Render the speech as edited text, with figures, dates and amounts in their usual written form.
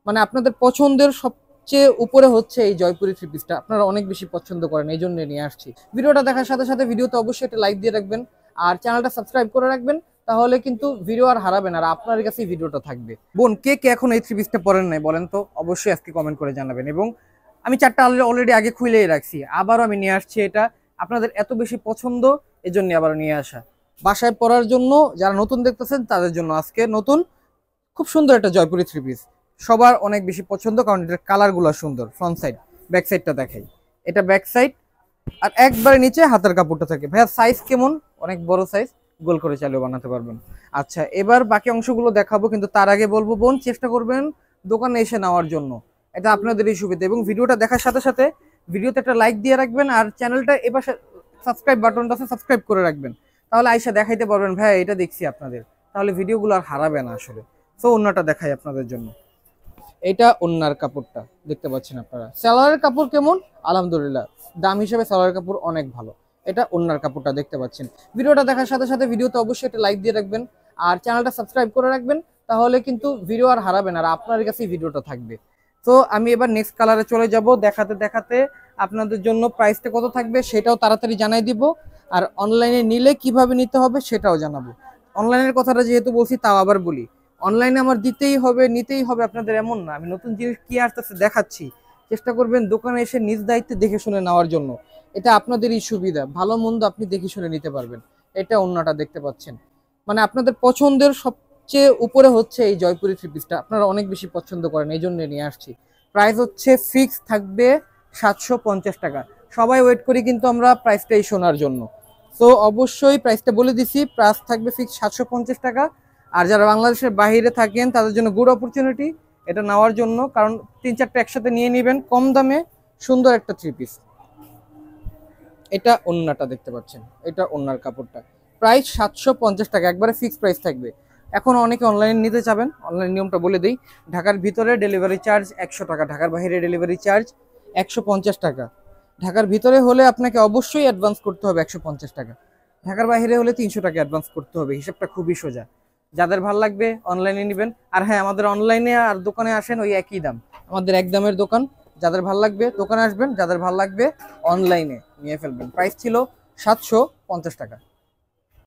মানে আপনাদের পছন্দের সবচেয়ে উপরে হচ্ছে এই জয়পুরি থ্রি পিসটা, আপনারা অনেক বেশি পছন্দ করেন, এই জন্য নিয়ে আসছি। ভিডিওটা দেখার সাথে সাথে ভিডিওতে অবশ্যই একটা লাইক দিয়ে রাখবেন আর চ্যানেলটা সাবস্ক্রাইব করে রাখবেন, তাহলে কিন্তু ভিডিও আর হারাবেন আর আপনার কাছেই ভিডিওটা থাকবে। বোন, কে কে এখন এই থ্রি পিসটা পরেন নাই বলেন তো, অবশ্যই আজকে কমেন্ট করে জানাবেন। এবং আমি চারটা অলরেডি আগে খুলেই রাখছি, আবারও আমি নিয়ে আসছি এটা, আপনাদের এত বেশি পছন্দ এজন্য আবারও নিয়ে আসা। বাসায় পরার জন্য যারা নতুন দেখতেছেন তাদের জন্য আজকে নতুন খুব সুন্দর একটা জয়পুরি থ্রি পিস, সবার অনেক বেশি পছন্দ, কারণ এটার কালারগুলো সুন্দর। ফ্রন্ট সাইড, ব্যাক সাইডটা দেখাই, এটা ব্যাক সাইড। আর একবারে নিচে হাতের কাপড়টা থাকে। ভাইয়া সাইজ কেমন? অনেক বড় সাইজ, গোল করে চাইলেও বানাতে পারবেন। আচ্ছা, এবার বাকি অংশগুলো দেখাবো, কিন্তু তার আগে বলবো বোন চেষ্টা করবেন দোকানে এসে নেওয়ার জন্য, এটা আপনাদেরই সুবিধা। এবং ভিডিওটা দেখার সাথে সাথে ভিডিওতে একটা লাইক দিয়ে রাখবেন আর চ্যানেলটা এবার সাবস্ক্রাইব বাটনটা আছে, সাবস্ক্রাইব করে রাখবেন, তাহলে আইসা দেখাইতে পারবেন ভাই এটা দেখছি আপনাদের, তাহলে ভিডিওগুলো আর হারাবে না আসলে। তো অন্যটা দেখাই আপনাদের জন্য, এটা ওন্নার কাপড়টা দেখতে পাচ্ছেন আপনারা। সালোয়ারের কাপড় কেমন? আলহামদুলিল্লাহ, দাম হিসেবে সালোয়ারের কাপড় অনেক ভালো। এটা ওন্নার কাপড়টা দেখতে পাচ্ছেন। ভিডিওটা দেখার সাথে সাথে ভিডিওতে অবশ্যই একটা লাইক দিয়ে রাখবেন আর চ্যানেলটা সাবস্ক্রাইব করে রাখবেন, তাহলে কিন্তু ভিডিও আর হারাবেন আর আপনার কাছেই ভিডিওটা থাকবে। তো আমি এবার নেক্সট কালারে চলে যাব, দেখাতে দেখাতে আপনাদের জন্য প্রাইসটা কত থাকবে সেটাও তাড়াতাড়ি জানাই দিব, আর অনলাইনে নিলে কিভাবে নিতে হবে সেটাও জানাবো। অনলাইনের কথাটা যেহেতু বলছি তাও আবার বলি, অনলাইনে আমার দিতেই হবে নিতেই হবে আপনাদের এমন না, আমি নতুন জিনিস কি আসতেছে দেখাচ্ছি, চেষ্টা করবেন দোকানে এসে নিজ দায়িত্বে দেখে শুনে নেওয়ার জন্য, এটা আপনাদেরই সুবিধা, ভালো মন্দ আপনি দেখে শুনে নিতে পারবেন। এটা অন্যটা দেখতে পাচ্ছেন, মানে আপনাদের পছন্দের সবচেয়ে উপরে হচ্ছে এই জয়পুরি থ্রি পিসটা, আপনারা অনেক বেশি পছন্দ করেন, এই জন্য নিয়ে আসছি। প্রাইস হচ্ছে ফিক্স থাকবে 750 টাকা। সবাই ওয়েট করি কিন্তু আমরা প্রাইসটাই শোনার জন্য, তো অবশ্যই প্রাইসটা বলে দিছি, প্রাইস থাকবে ফিক্স 750 টাকা। আর যারা বাংলাদেশের বাইরে থাকেন তাদের জন্য গুড অপরচুনিটি এটা নেওয়ার জন্য, কারণ 3-4টা একসাথে নিয়ে নেবেন কম দামে, সুন্দর একটা থ্রি পিস। এটা ওন্নাটা দেখতে পাচ্ছেন, এটা ওন্নার কাপড়টা, প্রাইস 750 টাকা, একবারে ফিক্স প্রাইস থাকবে। এখন অনেকে অনলাইনে নিতে চাবেন, অনলাইন নিয়মটা বলে দিই, ঢাকার ভিতরে ডেলিভারি চার্জ 100 টাকা, ঢাকার বাইরে ডেলিভারি চার্জ 150 টাকা। ঢাকার ভিতরে হলে আপনাকে অবশ্যই অ্যাডভান্স করতে হবে 150 টাকা, ঢাকার বাইরে হলে 300 টাকা অ্যাডভান্স করতে হবে, হিসাবটা খুবই সোজা। যাদের ভালো লাগবে অনলাইনে নেবেন, আর হ্যাঁ আমাদের অনলাইনে আর দোকানে আসেন ওই একই দাম, আমাদের এক দামের দোকান। যাদের ভালো লাগবে দোকানে আসবেন, যাদের ভালো লাগবে অনলাইনে নিয়ে ফেলবেন। প্রাইস ছিল 750 টাকা।